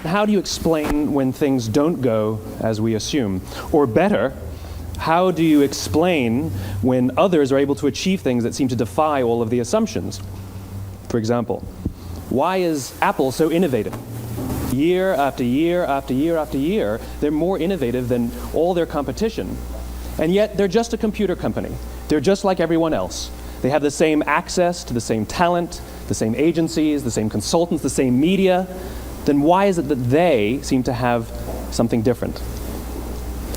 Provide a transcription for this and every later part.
How do you explain when things don't go as we assume? Or better, how do you explain when others are able to achieve things that seem to defy all of the assumptions? For example, why is Apple so innovative? Year after year after year after year, they're more innovative than all their competition. And yet, they're just a computer company. They're just like everyone else. They have the same access to the same talent, the same agencies, the same consultants, the same media. Then why is it that they seem to have something different?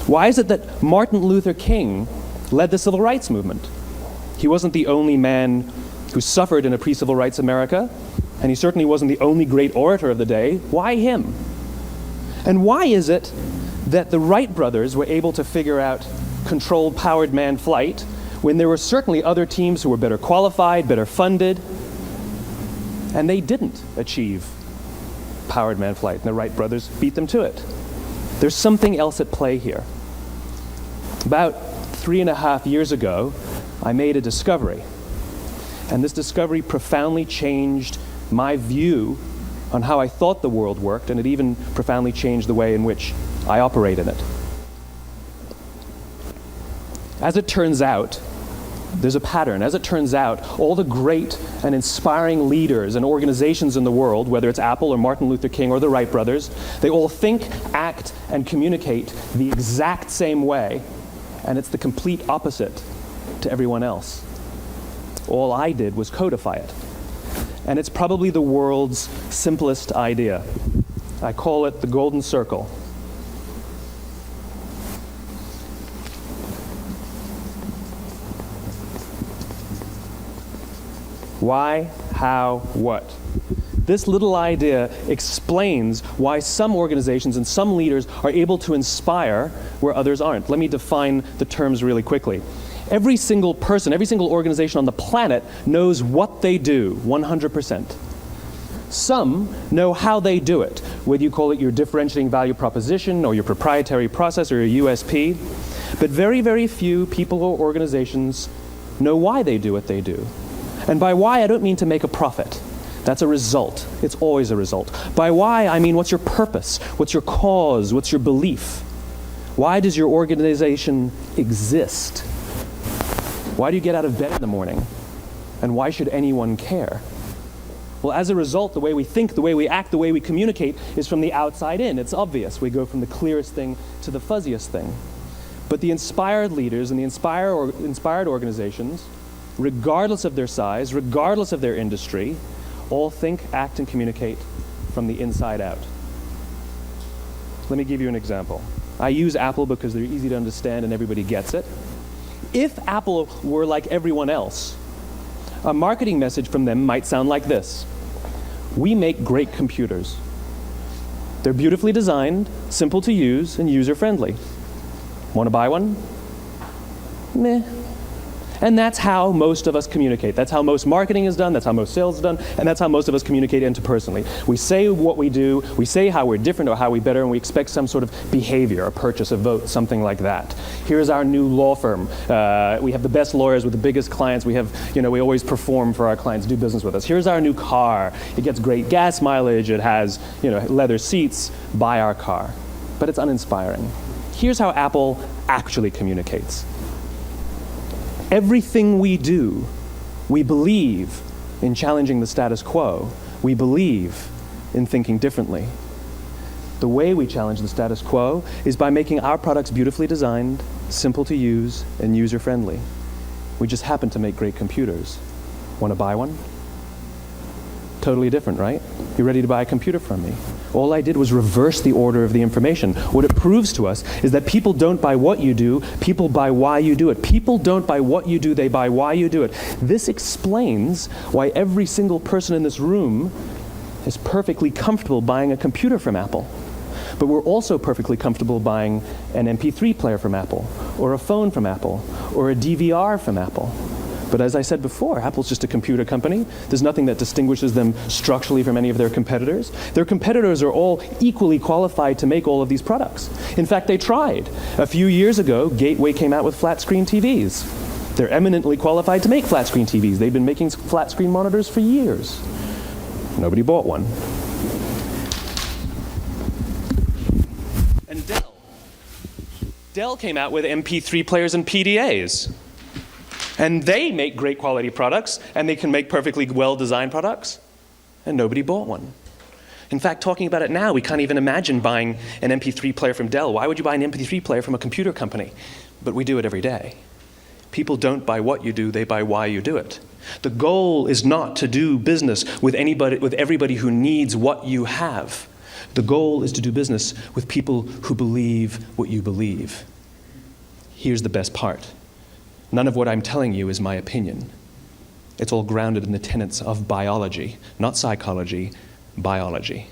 Why is it that Martin Luther King led the civil rights movement? He wasn't the only man who suffered in a pre-civil rights America, and he certainly wasn't the only great orator of the day. Why him? And why is it that the Wright brothers were able to figure out controlled powered manned flight when there were certainly other teams who were better qualified, better funded, and they didn't achieve powered manned flight, and the Wright brothers beat them to it? There's something else at play here. About 3.5 years ago, I made a discovery. And this discovery profoundly changed my view on how I thought the world worked, and it even profoundly changed the way in which I operate in it. As it turns out, there's a pattern. As it turns out, all the great and inspiring leaders and organizations in the world, whether it's Apple or Martin Luther King or the Wright brothers, they all think, act, and communicate the exact same way, and it's the complete opposite to everyone else. All I did was codify it. And it's probably the world's simplest idea. I call it the golden circle. Why, how, what? This little idea explains why some organizations and some leaders are able to inspire where others aren't. Let me define the terms really quickly. Every single person, every single organization on the planet knows what they do, 100%. Some know how they do it, whether you call it your differentiating value proposition or your proprietary process or your USP. But very, very few people or organizations know why they do what they do. And by why, I don't mean to make a profit. That's a result. It's always a result. By why, I mean what's your purpose? What's your cause? What's your belief? Why does your organization exist? Why do you get out of bed in the morning? And why should anyone care? Well, as a result, the way we think, the way we act, the way we communicate is from the outside in. It's obvious. We go from the clearest thing to the fuzziest thing. But the inspired leaders and the inspired organizations, regardless of their size, regardless of their industry, all think, act, and communicate from the inside out. Let me give you an example. I use Apple because they're easy to understand and everybody gets it. If Apple were like everyone else, a marketing message from them might sound like this: we make great computers. They're beautifully designed, simple to use, and user-friendly. Want to buy one? Meh. And that's how most of us communicate. That's how most marketing is done, that's how most sales is done, and that's how most of us communicate interpersonally. We say what we do, we say how we're different or how we better, and we expect some sort of behavior, a purchase, a vote, something like that. Here's our new law firm. We have the best lawyers with the biggest clients. We have, we always perform for our clients, do business with us. Here's our new car. It gets great gas mileage. It has, leather seats. Buy our car. But it's uninspiring. Here's how Apple actually communicates. Everything we do, we believe in challenging the status quo. We believe in thinking differently. The way we challenge the status quo is by making our products beautifully designed, simple to use, and user-friendly. We just happen to make great computers. Want to buy one? Totally different, right? You ready to buy a computer from me? All I did was reverse the order of the information. What it proves to us is that people don't buy what you do, people buy why you do it. People don't buy what you do, they buy why you do it. This explains why every single person in this room is perfectly comfortable buying a computer from Apple. But we're also perfectly comfortable buying an MP3 player from Apple, or a phone from Apple, or a DVR from Apple. But as I said before, Apple's just a computer company. There's nothing that distinguishes them structurally from any of their competitors. Their competitors are all equally qualified to make all of these products. In fact, they tried. A few years ago, Gateway came out with flat screen TVs. They're eminently qualified to make flat screen TVs. They've been making flat screen monitors for years. Nobody bought one. Dell came out with MP3 players and PDAs. And they make great quality products, and they can make perfectly well-designed products, and nobody bought one. In fact, talking about it now, we can't even imagine buying an MP3 player from Dell. Why would you buy an MP3 player from a computer company? But we do it every day. People don't buy what you do, they buy why you do it. The goal is not to do business with everybody who needs what you have. The goal is to do business with people who believe what you believe. Here's the best part. None of what I'm telling you is my opinion. It's all grounded in the tenets of biology, not psychology, biology.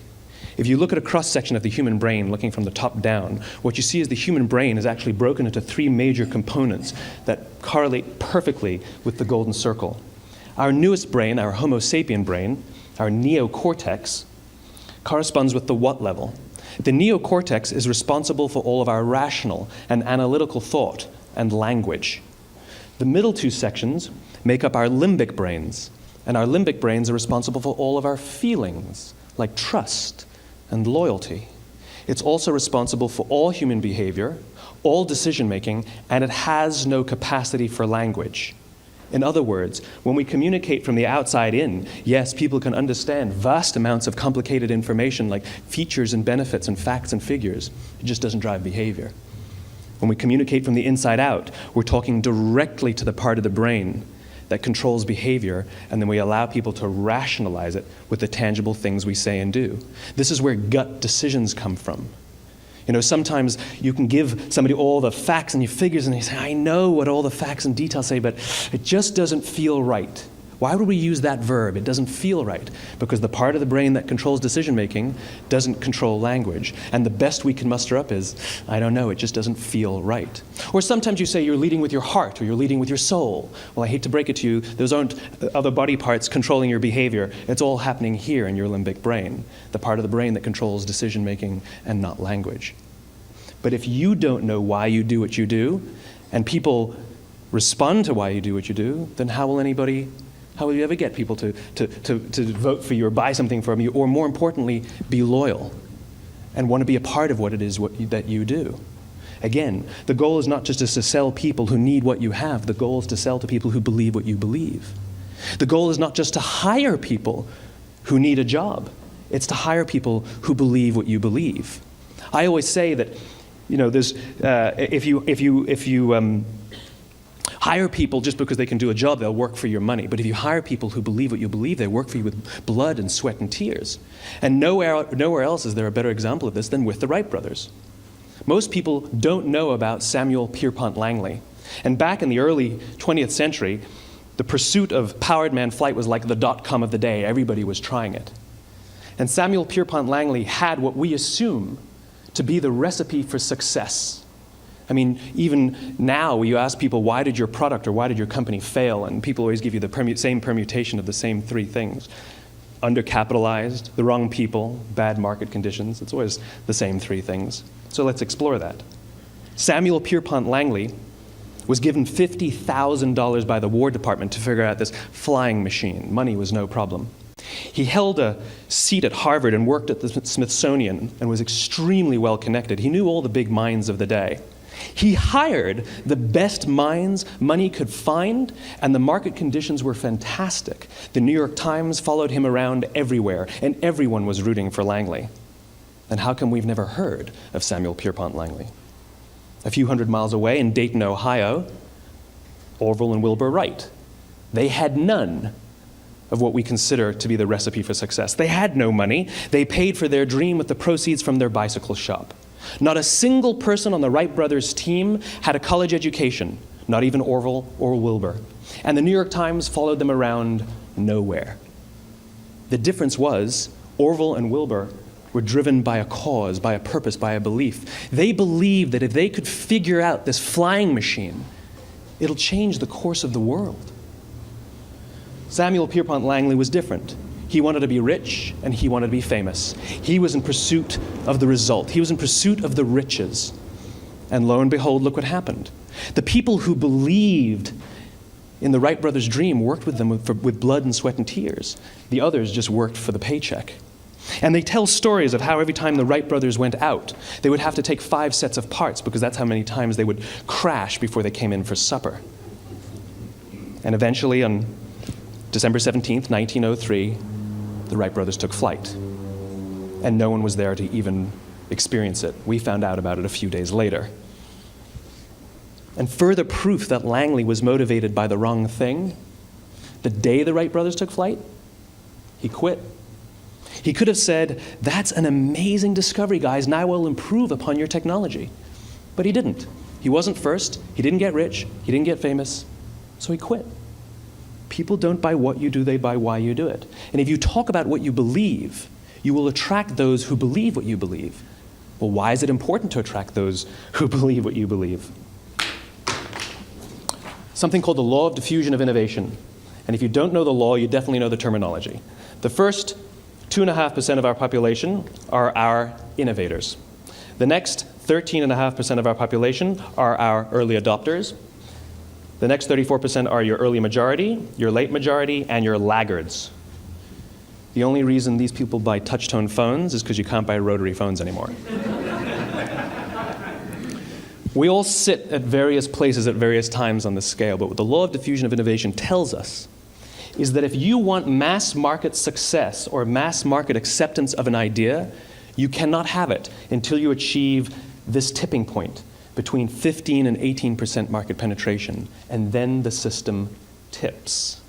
If you look at a cross-section of the human brain, looking from the top down, what you see is the human brain is actually broken into 3 major components that correlate perfectly with the golden circle. Our newest brain, our Homo sapien brain, our neocortex, corresponds with the what level. The neocortex is responsible for all of our rational and analytical thought and language. The middle 2 sections make up our limbic brains, and our limbic brains are responsible for all of our feelings, like trust and loyalty. It's also responsible for all human behavior, all decision-making, and it has no capacity for language. In other words, when we communicate from the outside in, yes, people can understand vast amounts of complicated information like features and benefits and facts and figures. It just doesn't drive behavior. When we communicate from the inside out, we're talking directly to the part of the brain that controls behavior, and then we allow people to rationalize it with the tangible things we say and do. This is where gut decisions come from. You know, sometimes you can give somebody all the facts and your figures, and they say, I know what all the facts and details say, but it just doesn't feel right. Why would we use that verb? It doesn't feel right. Because the part of the brain that controls decision-making doesn't control language. And the best we can muster up is, I don't know, it just doesn't feel right. Or sometimes you say you're leading with your heart or you're leading with your soul. Well, I hate to break it to you, those aren't other body parts controlling your behavior. It's all happening here in your limbic brain, the part of the brain that controls decision-making and not language. But if you don't know why you do what you do, and people respond to why you do what you do, then how will you ever get people to vote for you or buy something from you, or more importantly, be loyal and want to be a part of what it is that you do? Again, the goal is not just to sell people who need what you have. The goal is to sell to people who believe what you believe. The goal is not just to hire people who need a job. It's to hire people who believe what you believe. I always say that, you know, there's if you hire people just because they can do a job, they'll work for your money. But if you hire people who believe what you believe, they work for you with blood and sweat and tears. And nowhere else is there a better example of this than with the Wright brothers. Most people don't know about Samuel Pierpont Langley. And back in the early 20th century, the pursuit of powered man flight was like the dot-com of the day. Everybody was trying it. And Samuel Pierpont Langley had what we assume to be the recipe for success. I mean, even now, you ask people, why did your product or why did your company fail? And people always give you the same permutation of the same 3 things. Undercapitalized, the wrong people, bad market conditions. It's always the same 3 things. So let's explore that. Samuel Pierpont Langley was given $50,000 by the War Department to figure out this flying machine. Money was no problem. He held a seat at Harvard and worked at the Smithsonian and was extremely well connected. He knew all the big minds of the day. He hired the best minds money could find, and the market conditions were fantastic. The New York Times followed him around everywhere, and everyone was rooting for Langley. And how come we've never heard of Samuel Pierpont Langley? A few hundred miles away in Dayton, Ohio, Orville and Wilbur Wright. They had none of what we consider to be the recipe for success. They had no money. They paid for their dream with the proceeds from their bicycle shop. Not a single person on the Wright brothers' team had a college education, not even Orville or Wilbur. And the New York Times followed them around nowhere. The difference was Orville and Wilbur were driven by a cause, by a purpose, by a belief. They believed that if they could figure out this flying machine, it'll change the course of the world. Samuel Pierpont Langley was different. He wanted to be rich, and he wanted to be famous. He was in pursuit of the result. He was in pursuit of the riches. And lo and behold, look what happened. The people who believed in the Wright brothers' dream worked with them with blood and sweat and tears. The others just worked for the paycheck. And they tell stories of how every time the Wright brothers went out, they would have to take 5 sets of parts because that's how many times they would crash before they came in for supper. And eventually, on December 17th, 1903, the Wright brothers took flight. And no one was there to even experience it. We found out about it a few days later. And further proof that Langley was motivated by the wrong thing, the day the Wright brothers took flight, he quit. He could have said, "That's an amazing discovery, guys. Now we'll improve upon your technology." But he didn't. He wasn't first. He didn't get rich. He didn't get famous. So he quit. People don't buy what you do, they buy why you do it. And if you talk about what you believe, you will attract those who believe what you believe. Well, why is it important to attract those who believe what you believe? Something called the law of diffusion of innovation. And if you don't know the law, you definitely know the terminology. The first 2.5% of our population are our innovators. The next 13.5% of our population are our early adopters. The next 34% are your early majority, your late majority, and your laggards. The only reason these people buy touch-tone phones is because you can't buy rotary phones anymore. We all sit at various places at various times on the scale, but what the law of diffusion of innovation tells us is that if you want mass market success or mass market acceptance of an idea, you cannot have it until you achieve this tipping point between 15 and 18% market penetration, and then the system tips.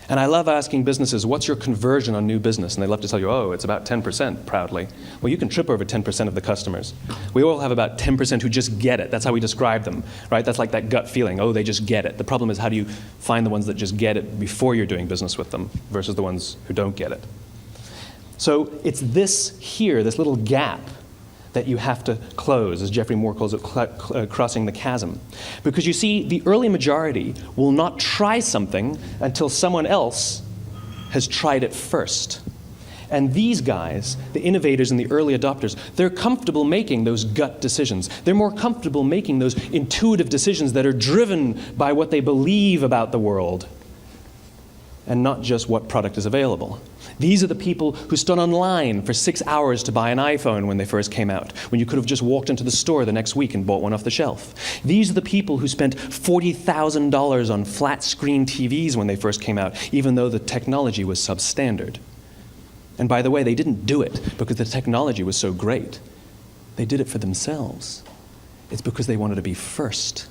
And I love asking businesses, what's your conversion on new business? And they love to tell you, oh, it's about 10%, proudly. Well, you can trip over 10% of the customers. We all have about 10% who just get it. That's how we describe them, right? That's like that gut feeling, oh, they just get it. The problem is, how do you find the ones that just get it before you're doing business with them versus the ones who don't get it? So it's this here, this little gap, that you have to close, as Geoffrey Moore calls it, crossing the chasm. Because you see, the early majority will not try something until someone else has tried it first. And these guys, the innovators and the early adopters, they're comfortable making those gut decisions. They're more comfortable making those intuitive decisions that are driven by what they believe about the world and not just what product is available. These are the people who stood online for 6 hours to buy an iPhone when they first came out, when you could have just walked into the store the next week and bought one off the shelf. These are the people who spent $40,000 on flat screen TVs when they first came out, even though the technology was substandard. And by the way, they didn't do it because the technology was so great. They did it for themselves. It's because they wanted to be first.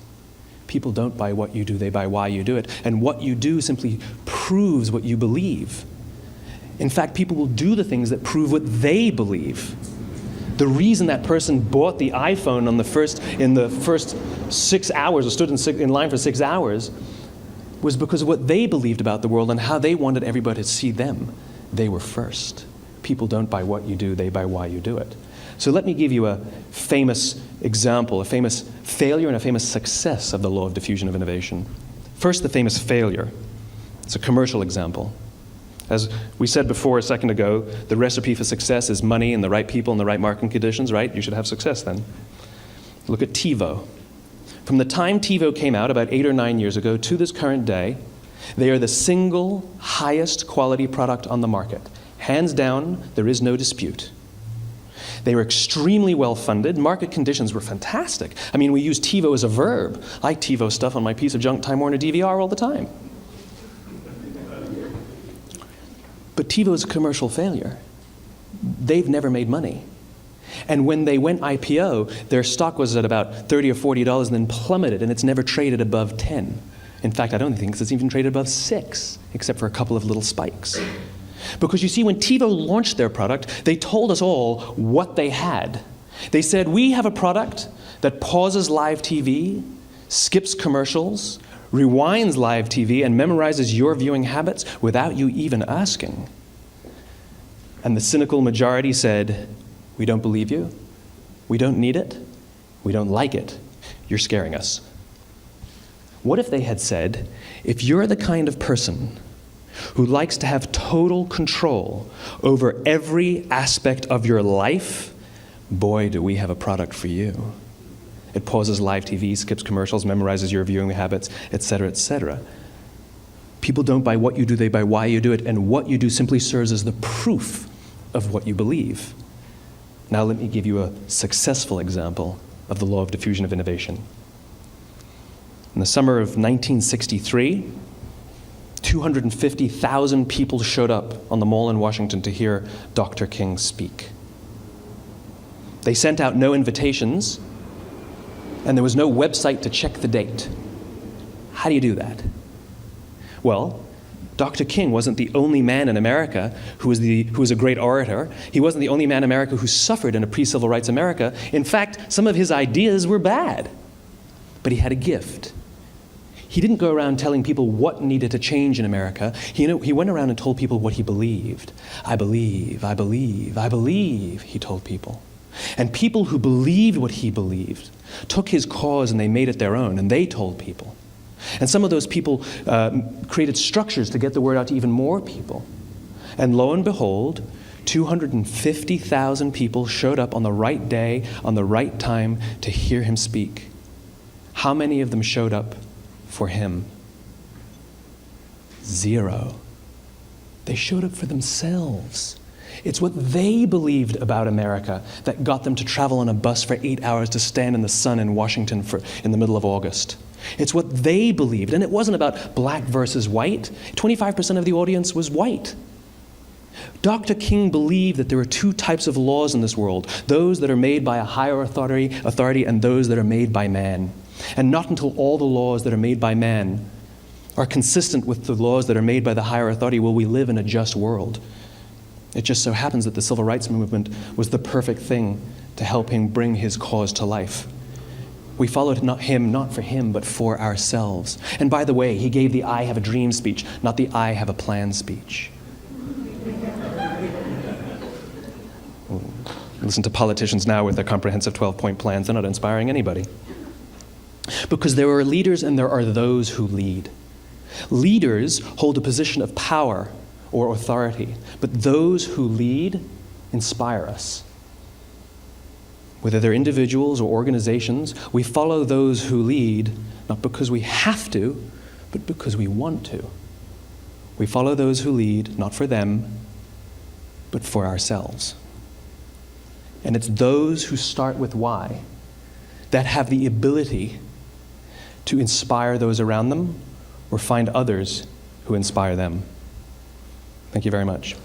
People don't buy what you do, they buy why you do it. And what you do simply proves what you believe. In fact, people will do the things that prove what they believe. The reason that person bought the iPhone in the first 6 hours, or stood in line for 6 hours, was because of what they believed about the world and how they wanted everybody to see them. They were first. People don't buy what you do, they buy why you do it. So let me give you a famous example, a famous failure and a famous success of the law of diffusion of innovation. First, the famous failure. It's a commercial example. As we said before a second ago, the recipe for success is money and the right people and the right marketing conditions, right? You should have success then. Look at TiVo. From the time TiVo came out about 8 or 9 years ago to this current day, they are the single highest quality product on the market. Hands down, there is no dispute. They were extremely well funded. Market conditions were fantastic. I mean, we use TiVo as a verb. I TiVo stuff on my piece of junk Time Warner DVR all the time. But TiVo is a commercial failure. They've never made money. And when they went IPO, their stock was at about $30 or $40 and then plummeted, and it's never traded above 10. In fact, I don't think it's even traded above 6, except for a couple of little spikes. Because you see, when TiVo launched their product, they told us all what they had. They said, we have a product that pauses live TV, skips commercials, rewinds live TV, and memorizes your viewing habits without you even asking. And the cynical majority said, we don't believe you, we don't need it, we don't like it, you're scaring us. What if they had said, if you're the kind of person who likes to have total control over every aspect of your life, boy, do we have a product for you. It pauses live TV, skips commercials, memorizes your viewing habits, etc., etc. People don't buy what you do, they buy why you do it, and what you do simply serves as the proof of what you believe. Now let me give you a successful example of the law of diffusion of innovation. In the summer of 1963, 250,000 people showed up on the Mall in Washington to hear Dr. King speak. They sent out no invitations, and there was no website to check the date. How do you do that? Well, Dr. King wasn't the only man in America who was a great orator. He wasn't the only man in America who suffered in a pre-civil rights America. In fact, some of his ideas were bad. But he had a gift. He didn't go around telling people what needed to change in America. He went around and told people what he believed. I believe, I believe, I believe, he told people. And people who believed what he believed took his cause and they made it their own, and they told people. And some of those people created structures to get the word out to even more people. And lo and behold, 250,000 people showed up on the right day, on the right time to hear him speak. How many of them showed up for him? 0. They showed up for themselves. It's what they believed about America that got them to travel on a bus for 8 hours to stand in the sun in Washington in the middle of August. It's what they believed, and it wasn't about black versus white. 25% of the audience was white. Dr. King believed that there are 2 types of laws in this world, those that are made by a higher authority and those that are made by man. And not until all the laws that are made by man are consistent with the laws that are made by the higher authority will we live in a just world. It just so happens that the civil rights movement was the perfect thing to help him bring his cause to life. We followed him not for him, but for ourselves. And by the way, he gave the I have a dream speech, not the I have a plan speech. Listen to politicians now with their comprehensive 12-point plans. They're not inspiring anybody. Because there are leaders and there are those who lead. Leaders hold a position of power or authority, but those who lead inspire us. Whether they're individuals or organizations, we follow those who lead, not because we have to, but because we want to. We follow those who lead, not for them, but for ourselves. And it's those who start with why that have the ability to inspire those around them or find others who inspire them. Thank you very much.